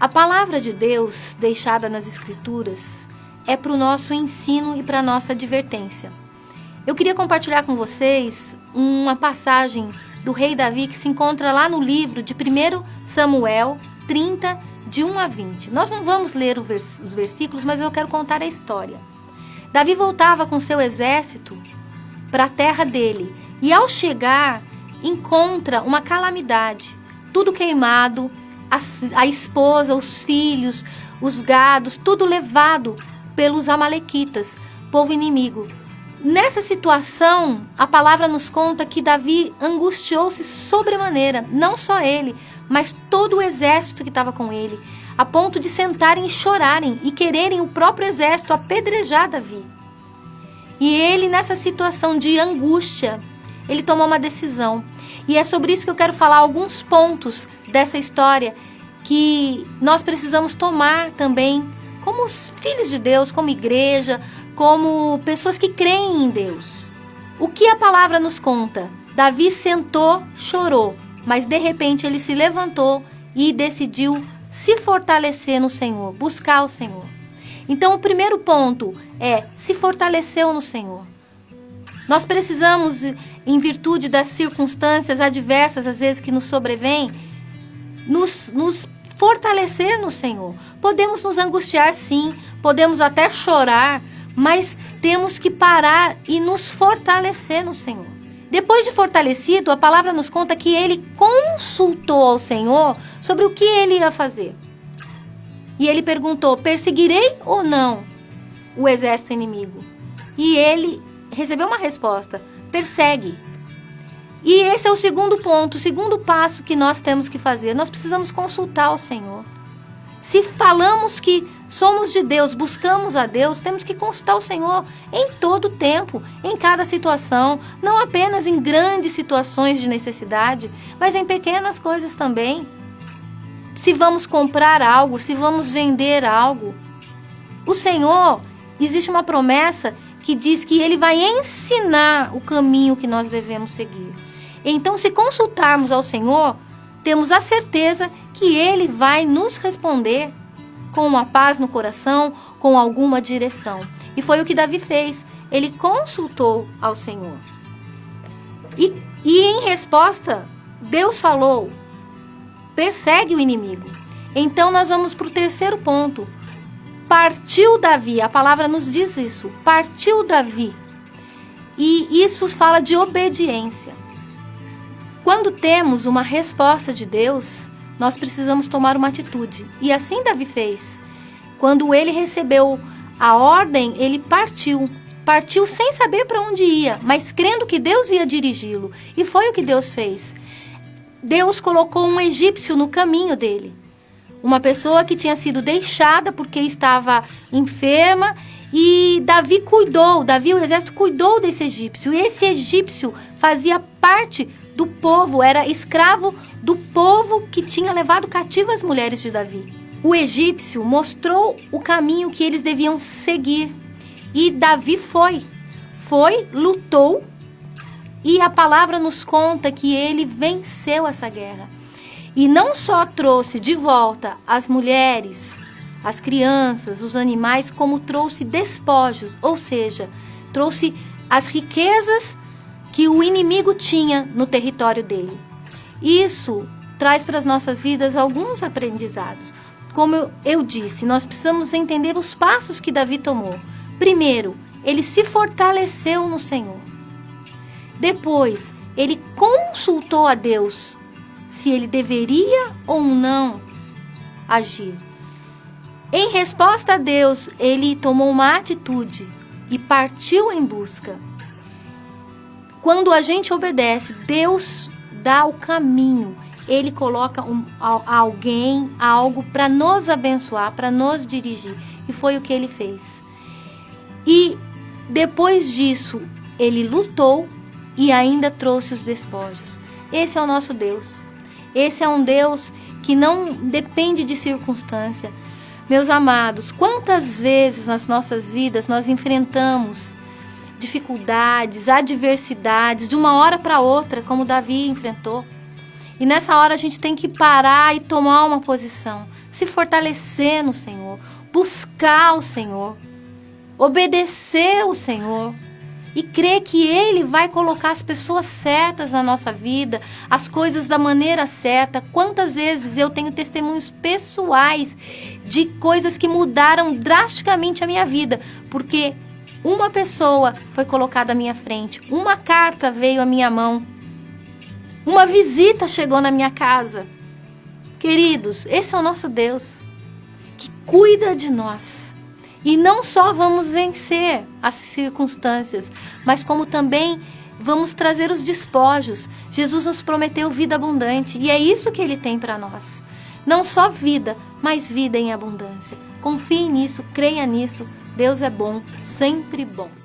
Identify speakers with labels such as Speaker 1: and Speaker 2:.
Speaker 1: A palavra de Deus deixada nas Escrituras é para o nosso ensino e para a nossa advertência. Eu queria compartilhar com vocês uma passagem do rei Davi que se encontra lá no livro de 1 Samuel 30, de 1 a 20. Nós não vamos ler os versículos, mas eu quero contar a história. Davi voltava com seu exército para a terra dele e, ao chegar, encontra uma calamidade. Tudo queimado, a esposa, os filhos, os gados, tudo levado pelos amalequitas, povo inimigo. Nessa situação, a palavra nos conta que Davi angustiou-se sobremaneira, não só ele, mas todo o exército que estava com ele, a ponto de sentarem e chorarem e quererem o próprio exército apedrejar Davi. E ele, nessa situação de angústia, ele tomou uma decisão. E é sobre isso que eu quero falar alguns pontos dessa história que nós precisamos tomar também como os filhos de Deus, como igreja, como pessoas que creem em Deus. O que a palavra nos conta? Davi sentou, chorou, mas de repente ele se levantou e decidiu se fortalecer no Senhor, buscar o Senhor. Então o primeiro ponto é: se fortaleceu no Senhor. Nós precisamos, em virtude das circunstâncias adversas, às vezes que nos sobrevêm, nos fortalecer no Senhor. Podemos nos angustiar, sim, podemos até chorar, mas temos que parar e nos fortalecer no Senhor. Depois de fortalecido, a palavra nos conta que ele consultou ao Senhor sobre o que ele ia fazer. E ele perguntou: perseguirei ou não o exército inimigo? E ele recebeu uma resposta: persegue. E esse é o segundo ponto, o segundo passo que nós temos que fazer. Nós precisamos consultar o Senhor. Se falamos que somos de Deus, buscamos a Deus, temos que consultar o Senhor em todo o tempo, em cada situação, não apenas em grandes situações de necessidade, mas em pequenas coisas também. Se vamos comprar algo, se vamos vender algo, o Senhor, existe uma promessa que diz que Ele vai ensinar o caminho que nós devemos seguir. Então, se consultarmos ao Senhor, temos a certeza que Ele vai nos responder com uma paz no coração, com alguma direção. E foi o que Davi fez. Ele consultou ao Senhor. E em resposta, Deus falou: persegue o inimigo. Então, nós vamos para o terceiro ponto. Partiu Davi, a palavra nos diz isso. Partiu Davi. E isso fala de obediência. Quando temos uma resposta de Deus, nós precisamos tomar uma atitude. E assim Davi fez. Quando ele recebeu a ordem, ele partiu. Partiu sem saber para onde ia, mas crendo que Deus ia dirigi-lo. E foi o que Deus fez. Deus colocou um egípcio no caminho dele. Uma pessoa que tinha sido deixada porque estava enferma. E Davi, o exército cuidou desse egípcio. E esse egípcio fazia parte do povo, era escravo do povo que tinha levado cativo as mulheres de Davi. O egípcio mostrou o caminho que eles deviam seguir. E Davi foi, lutou, e a palavra nos conta que ele venceu essa guerra. E não só trouxe de volta as mulheres, as crianças, os animais, como trouxe despojos, ou seja, trouxe as riquezas que o inimigo tinha no território dele. Isso traz para as nossas vidas alguns aprendizados. Como eu disse, nós precisamos entender os passos que Davi tomou. Primeiro, ele se fortaleceu no Senhor. Depois, ele consultou a Deus se ele deveria ou não agir. Em resposta a Deus, ele tomou uma atitude e partiu em busca. Quando a gente obedece, Deus dá o caminho. Ele coloca alguém, algo para nos abençoar, para nos dirigir. E foi o que ele fez. E depois disso, ele lutou e ainda trouxe os despojos. Esse é o nosso Deus. Esse é um Deus que não depende de circunstância. Meus amados, quantas vezes nas nossas vidas nós enfrentamos dificuldades, adversidades, de uma hora para outra, como Davi enfrentou. E nessa hora a gente tem que parar e tomar uma posição, se fortalecer no Senhor, buscar o Senhor, obedecer o Senhor e crer que Ele vai colocar as pessoas certas na nossa vida, as coisas da maneira certa. Quantas vezes eu tenho testemunhos pessoais de coisas que mudaram drasticamente a minha vida, porque uma pessoa foi colocada à minha frente, uma carta veio à minha mão, uma visita chegou na minha casa. Queridos, esse é o nosso Deus, que cuida de nós. E não só vamos vencer as circunstâncias, mas como também vamos trazer os despojos. Jesus nos prometeu vida abundante, e é isso que Ele tem para nós. Não só vida, mas vida em abundância. Confie nisso, creia nisso. Deus é bom, sempre bom.